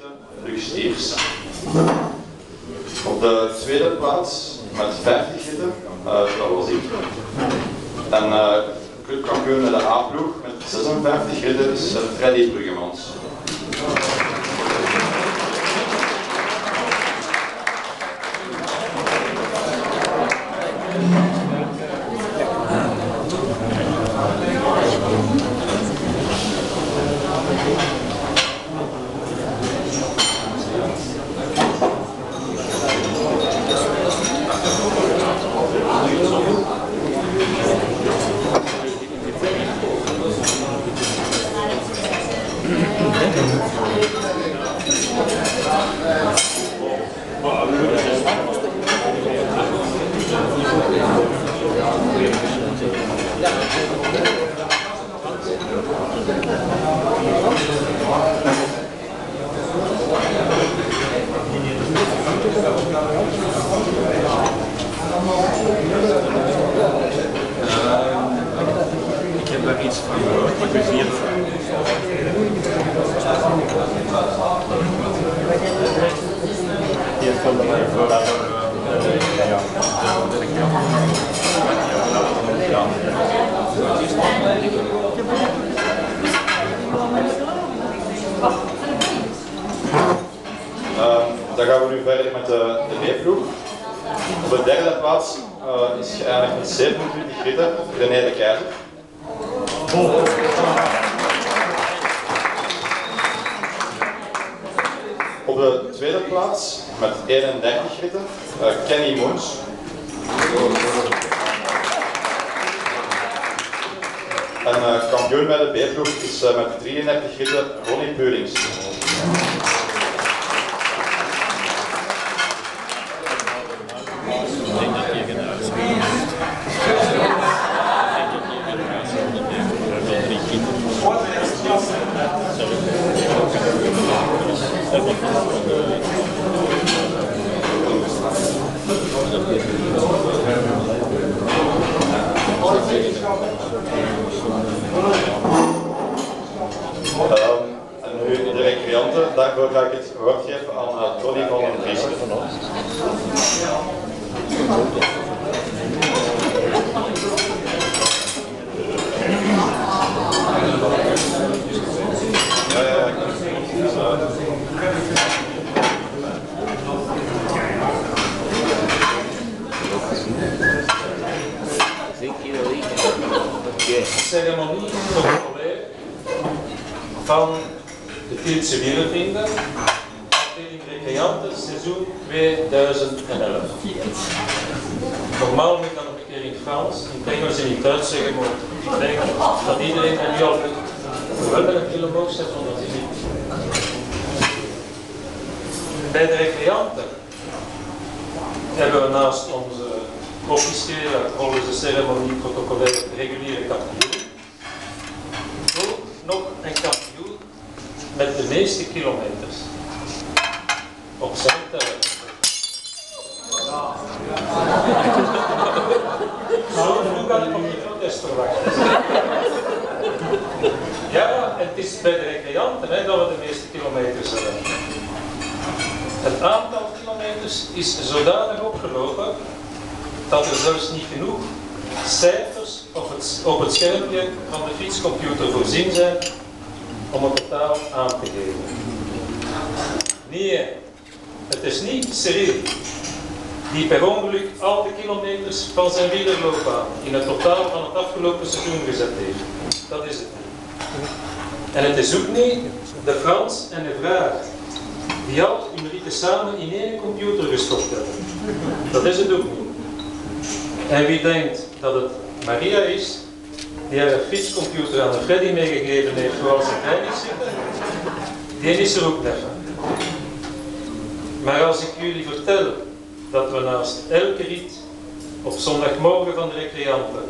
ritten Luc Stiers. Op de tweede plaats met 50 ritten, dat was ik. En clubkampioen met de A-ploeg met 56 ritten is Freddy Bruggemans. Ik heb daar iets van gehoord, maar ik weet niet of van de lijn voor dat Dan gaan we nu verder met de B-ploeg. Op de derde plaats is geëindigd met 27 ritten René de Keizer. Op de tweede plaats met 31 ritten Kenny Moens. En kampioen bij de B-ploeg is met 33 ritten Ronnie Peurings. En nu de recreanten, daarvoor ga ik het woord geven aan Tony van den Vries. Ceremonie van de Tieltse Wielervrienden, afdeling recreanten, seizoen 2011. Normaal moet ik dat nog een keer in het Frans, in het Engels en in het Duits zeggen, maar ik denk dat iedereen en nu al wel een hele boog zet van dat hij niet. Bij de recreanten hebben we naast onze officiële, volgens de ceremonie protocolaire reguliere kampioen ook nog een kampioen met de meeste kilometers op zijn tijd. Zo genoeg had ik nog niet protest verwacht. Ja, het is bij de recreanten dat we de meeste kilometers hebben. Het aantal kilometers is zodanig opgelopen dat er zelfs niet genoeg cijfers op het schermpje van de fietscomputer voorzien zijn om het totaal aan te geven. Nee, het is niet Cyril die per ongeluk al de kilometers van zijn wielerloopbaan in het totaal van het afgelopen seizoen gezet heeft. Dat is het niet. En het is ook niet de Frans en de vraag die al hun ritten samen in één computer gestopt hebben. Dat is het ook niet. En wie denkt dat het Maria is, die haar fietscomputer aan de Freddy meegegeven heeft zoals ze bij is zitten, die is er ook net. Maar als ik jullie vertel dat we naast elke rit op zondagmorgen van de recreanten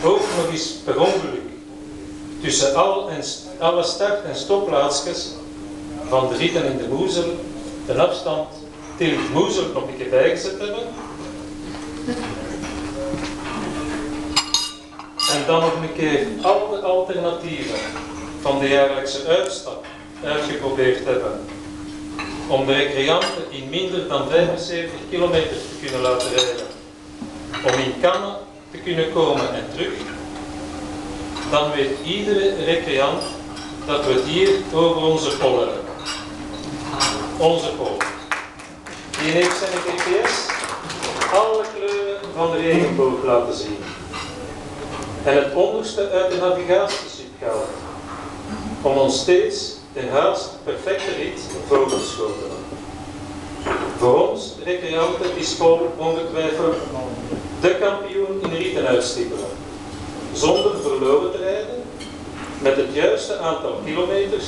ook nog eens per ongeluk tussen alle start- en stopplaatsjes van de ritten in de Moezel de afstand Tielt-Moezel nog een keer bijgezet hebben. En dan nog een keer alle alternatieven van de jaarlijkse uitstap uitgeprobeerd hebben om de recreanten in minder dan 75 kilometer te kunnen laten rijden, om in Cannes te kunnen komen en terug, dan weet iedere recreant dat we het hier over onze Pol hebben. Onze Pol. Die heeft zijn GPS alle kleuren van de regenboog laten zien. En het onderste uit de navigatiesub gehaald. Om ons steeds de haast perfecte rit voor te schotelen. Voor ons, recreanten, is Pol ongetwijfeld de kampioen in ritten uitstippelen. Zonder verloren te rijden, met het juiste aantal kilometers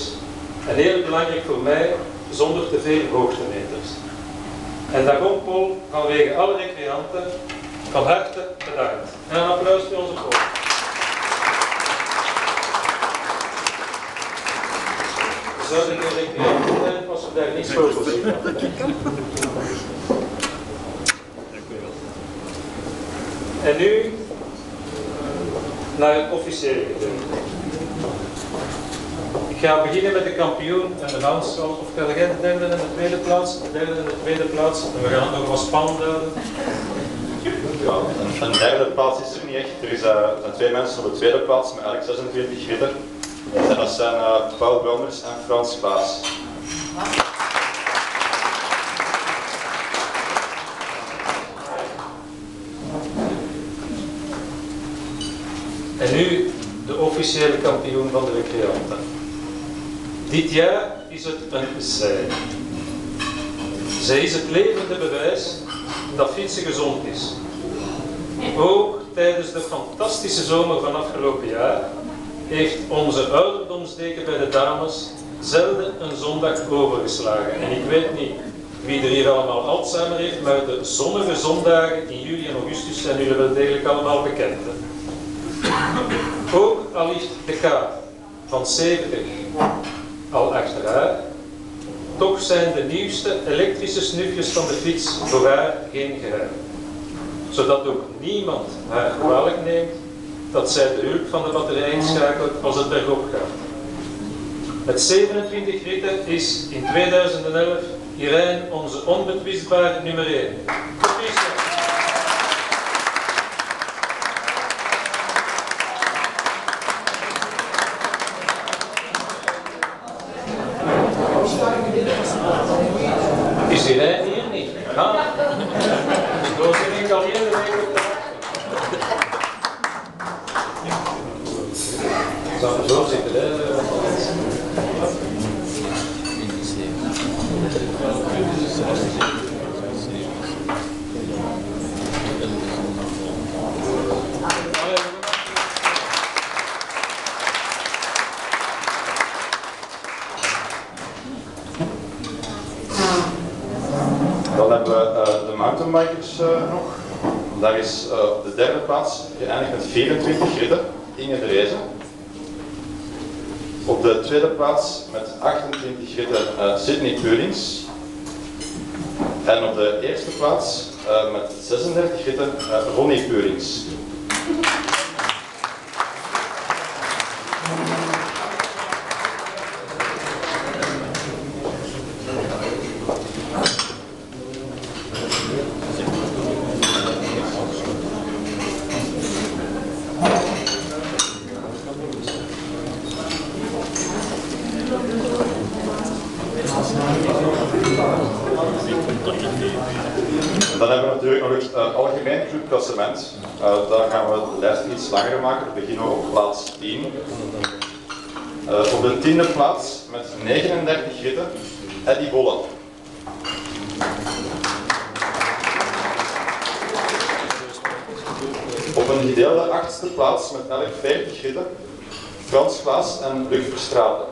en heel belangrijk voor mij, zonder te veel hoogtemeters. En daarom, Pol, vanwege alle recreanten, van harte bedankt. En een applaus voor onze Pol. Zou ik een recreant zijn, was er daar niets voor voorzien. En nu naar het officiële gedeelte. Ik ga beginnen met de kampioen en de manschaal. Of ga jij de derde en de tweede plaats? De derde en de tweede plaats. En we gaan het nog wat spannend houden. Ja, een derde plaats is er niet echt. Er zijn twee mensen op de tweede plaats met elk 46 ritten. En dat zijn Paul Branders en Frans Klaas. En nu de officiële kampioen van de recreanten. Dit jaar is het een zij. Zij is het levende bewijs dat fietsen gezond is. Ook tijdens de fantastische zomer van afgelopen jaar heeft onze ouderdomsdeken bij de dames zelden een zondag overgeslagen. En ik weet niet wie er hier allemaal Alzheimer heeft, maar de zonnige zondagen in juli en augustus zijn jullie wel degelijk allemaal bekend. Hè? Ook al ligt de kaart van 70 al achter haar, toch zijn de nieuwste elektrische snufjes van de fiets voor haar geen geheim. Zodat ook niemand haar kwalijk neemt dat zij de hulp van de batterij inschakelt als het bergop gaat. Met 27 ritten is in 2011 Irene onze onbetwistbare nummer 1. Is Irene hier niet? Ja. Zo zit ik al heel de week op de wacht. Zou er zo zitten, hè? Dan hebben we de mountainbikers nog. Daar is op de derde plaats geëindigd met 24 ritten, Inge de Rezen. Op de tweede plaats met 28 ritten Sydney Peulings. En op de eerste plaats met 36 ritten Ronnie Peulings. Dan hebben we natuurlijk nog het algemeen clubklassement. Daar gaan we de lijst iets langer maken. We beginnen op plaats 10. Op de 10e plaats met 39 ritten, Eddy Bolle. Op een gedeelde 8e plaats met elk 40 ritten, Frans Klaas en Luc Verstraeten.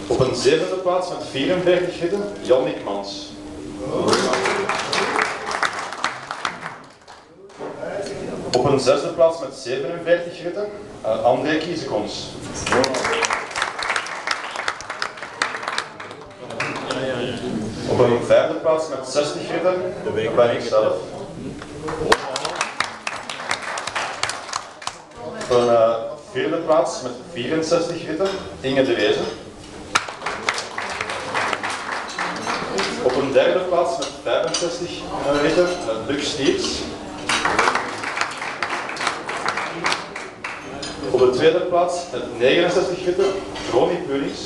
Op een 7e plaats met 44 ritten, Jannik Mans. Op een 6e plaats met 47 ritten, André Kiesekons. Op een 5e plaats met 60 ritten, ben ik zelf. Op een 4e tweede plaats met 64 ritten, Inge de Wezen. Op een derde plaats met 65 ritten, Luc Stiers. Op de tweede plaats met 69 ritten, Ronnie Punings.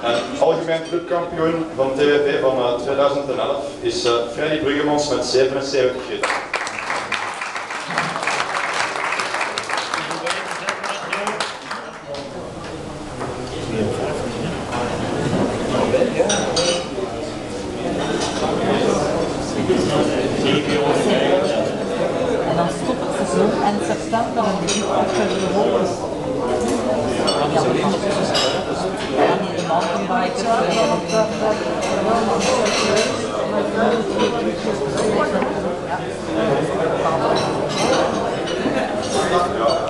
En algemeen clubkampioen van TVV van 2011 is Freddy Bruggemans met 77 ritten. En dan stopt het seizoen en september en de groep afgeven de hoogte. Ja, niet de mountainbikers. Ja.